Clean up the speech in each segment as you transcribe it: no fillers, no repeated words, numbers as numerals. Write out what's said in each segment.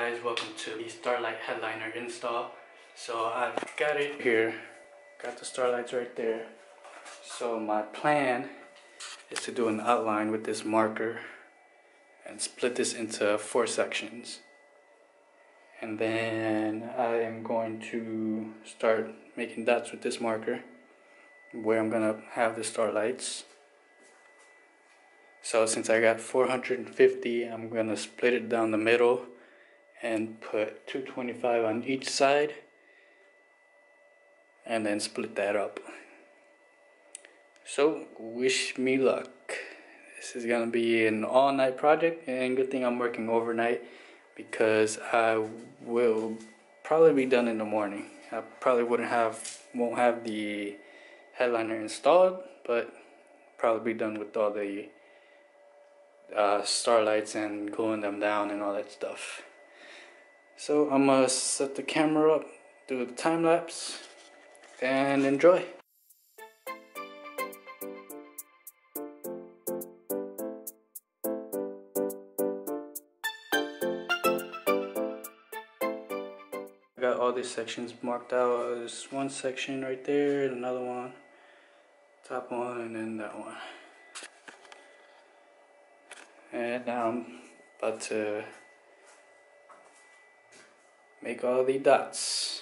guys, welcome to the Starlight headliner install. So I've got it here, got the Starlights right there. So my plan is to do an outline with this marker and split this into 4 sections. And then I am going to start making dots with this marker where I'm gonna have the Starlights. So since I got 450, I'm gonna split it down the middle and put 225 on each side and then split that up. So wish me luck. This is gonna be an all-night project, and good thing I'm working overnight because I will probably be done in the morning. I probably won't have the headliner installed, but probably be done with all the Starlights and gluing them down and all that stuff. So I'm gonna set the camera up, do the time lapse, and enjoy. I got all these sections marked out. There's one section right there, another one, top one, and then that one. And now I'm about to make all the dots.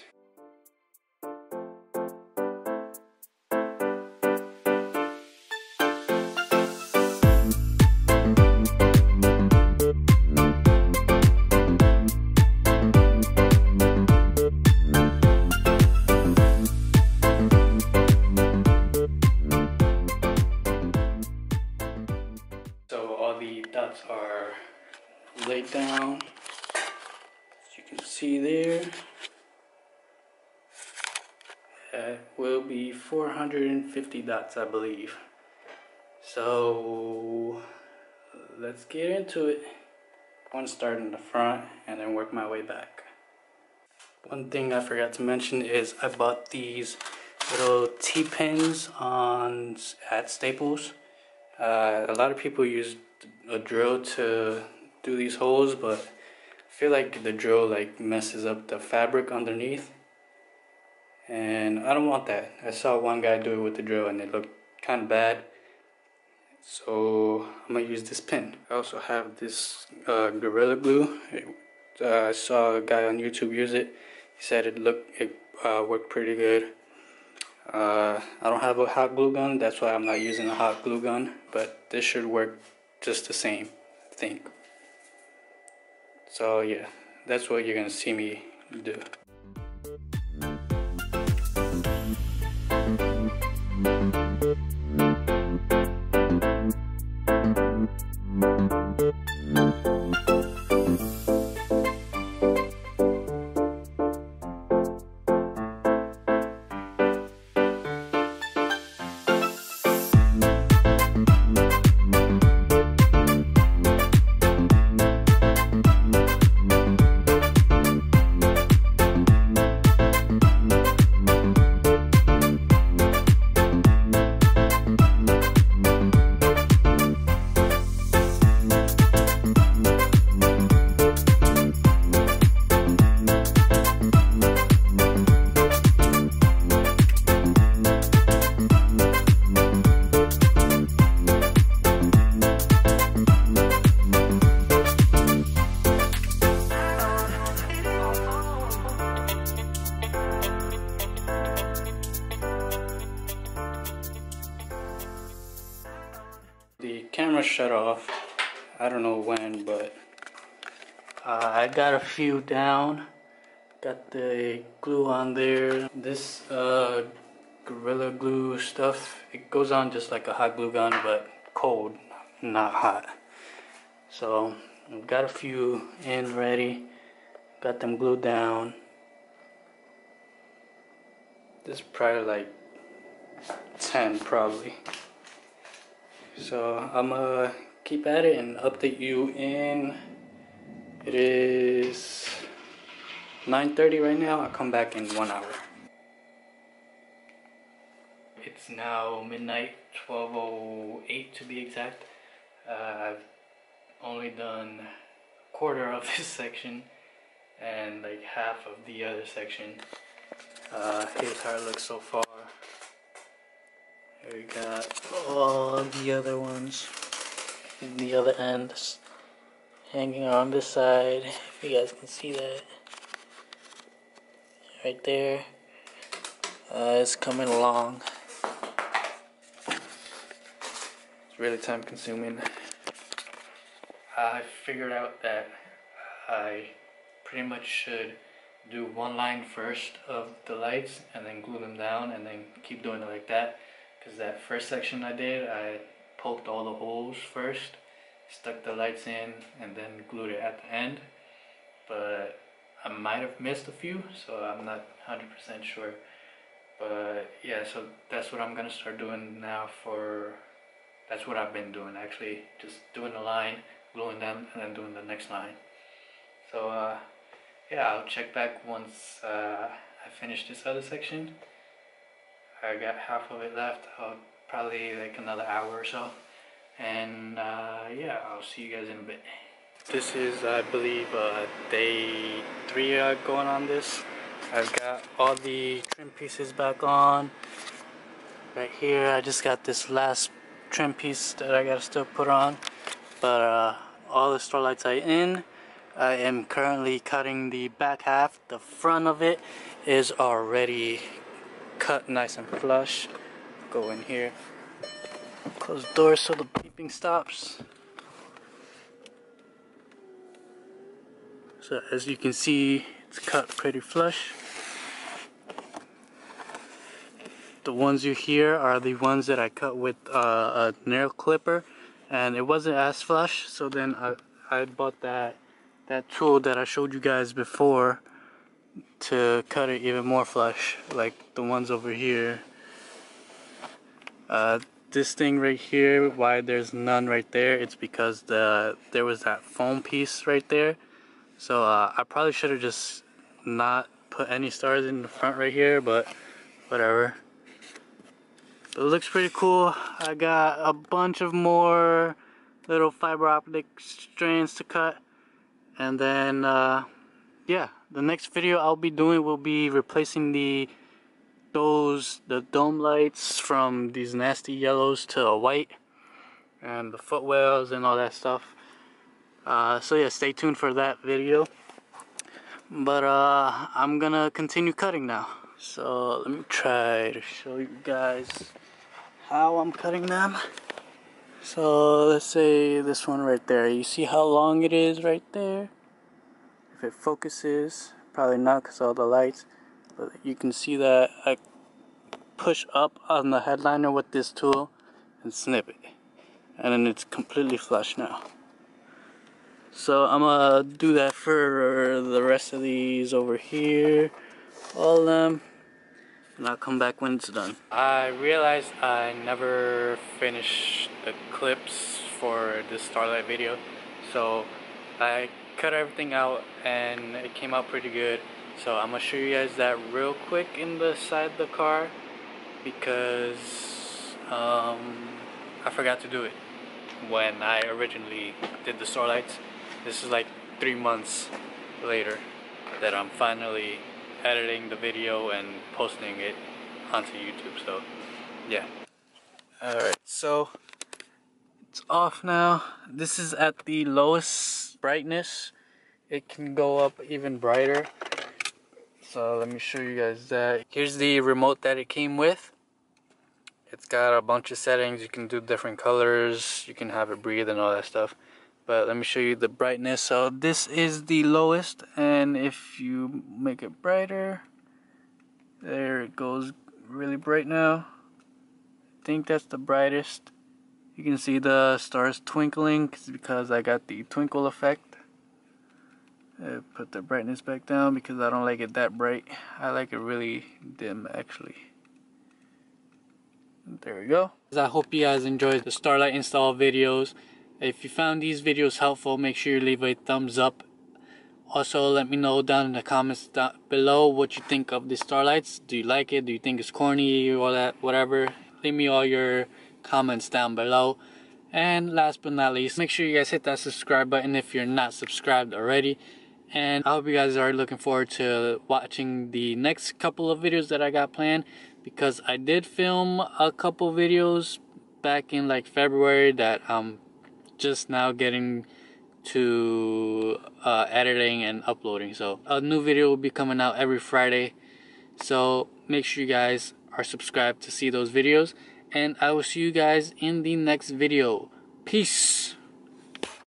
So all the dots are laid down, as you can see there. That will be 450 dots, I believe. So let's get into it. I'm going to start in the front and then work my way back. One thing I forgot to mention is I bought these little T-pins at Staples. A lot of people use a drill to do these holes, but I feel like the drill messes up the fabric underneath, and I don't want that. I saw one guy do it with the drill and it looked kind of bad, so I'm gonna use this pin. I also have this Gorilla Glue. I saw a guy on YouTube use it. He said it worked pretty good. I don't have a hot glue gun, that's why I'm not using a hot glue gun, but this should work just the same, I think. So yeah, that's what you're gonna see me do. The camera shut off, I don't know when, but I got a few down. Got the glue on there. This Gorilla Glue stuff, it goes on just like a hot glue gun, but cold, not hot. So I've got a few in ready, got them glued down. This is probably like 10 probably. So I'm gonna keep at it and update you in, it is 9:30 right now. I'll come back in 1 hour. It's now midnight, 12:08 to be exact. I've only done a quarter of this section, and like half of the other section. Here's how it looks so far. Here we got all the other ones, the other ends hanging on this side. If you guys can see that right there, it's coming along. It's really time consuming. I figured out that I pretty much should do one line first of the lights and then glue them down and then keep doing it like that, because that first section I did, I poked all the holes first, stuck the lights in, and then glued it at the end, but I might have missed a few, so I'm not 100% sure. But yeah, so that's what I'm gonna start doing now. That's what I've been doing actually, just doing the line, gluing them, and then doing the next line. So yeah, I'll check back once I finish this other section. I got half of it left, probably like another hour or so. And yeah, I'll see you guys in a bit. This is, I believe, day 3 going on this. I've got all the trim pieces back on. Right here, I just got this last trim piece that I gotta still put on. But all the Starlights are in. I am currently cutting the back half. The front of it is already cut nice and flush. Go in here, close the door so the beeping stops. So as you can see, it's cut pretty flush. The ones you hear are the ones that I cut with a nail clipper, and it wasn't as flush, so then I bought that tool that I showed you guys before to cut it even more flush, like the ones over here. This thing right here, why there's none right there, it's because there was that foam piece right there. So I probably should have just not put any stars in the front right here, but whatever. But it looks pretty cool. I got a bunch of more little fiber optic strands to cut. And then, yeah, the next video I'll be doing will be replacing the dome lights from these nasty yellows to a white, and the footwells and all that stuff. So yeah, stay tuned for that video. But I'm gonna continue cutting now. So let me try to show you guys how I'm cutting them. So let's say this one right there. You see how long it is right there? If it focuses, probably not because all the lights, but you can see that I push up on the headliner with this tool and snip it, and then it's completely flush now. So I'm gonna do that for the rest of these over here, all of them, and I'll come back when it's done. I realized I never finished the clips for this Starlight video, so I cut everything out and it came out pretty good. So I'm gonna show you guys that real quick in the side of the car, because I forgot to do it when I originally did the Starlights. This is like 3 months later that I'm finally editing the video and posting it onto YouTube. So yeah. Alright, so it's off now. This is at the lowest brightness. It can go up even brighter. So let me show you guys that. Here's the remote that it came with. It's got a bunch of settings. You can do different colors. You can have it breathe and all that stuff. But let me show you the brightness. So this is the lowest, and if you make it brighter, there it goes really bright now. I think that's the brightest. You can see the stars twinkling because I got the twinkle effect. Put the brightness back down because I don't like it that bright. I like it really dim actually. There we go. I hope you guys enjoyed the Starlight install videos. If you found these videos helpful, make sure you leave a thumbs up. Also, let me know down in the comments down below what you think of the Starlights. Do you like it? Do you think it's corny or that? Whatever. Leave me all your comments down below. And last but not least, make sure you guys hit that subscribe button if you're not subscribed already. And I hope you guys are looking forward to watching the next couple of videos that I got planned, because I did film a couple videos back in like February that I'm just now getting to editing and uploading. So a new video will be coming out every Friday, so make sure you guys are subscribed to see those videos, and I will see you guys in the next video. Peace.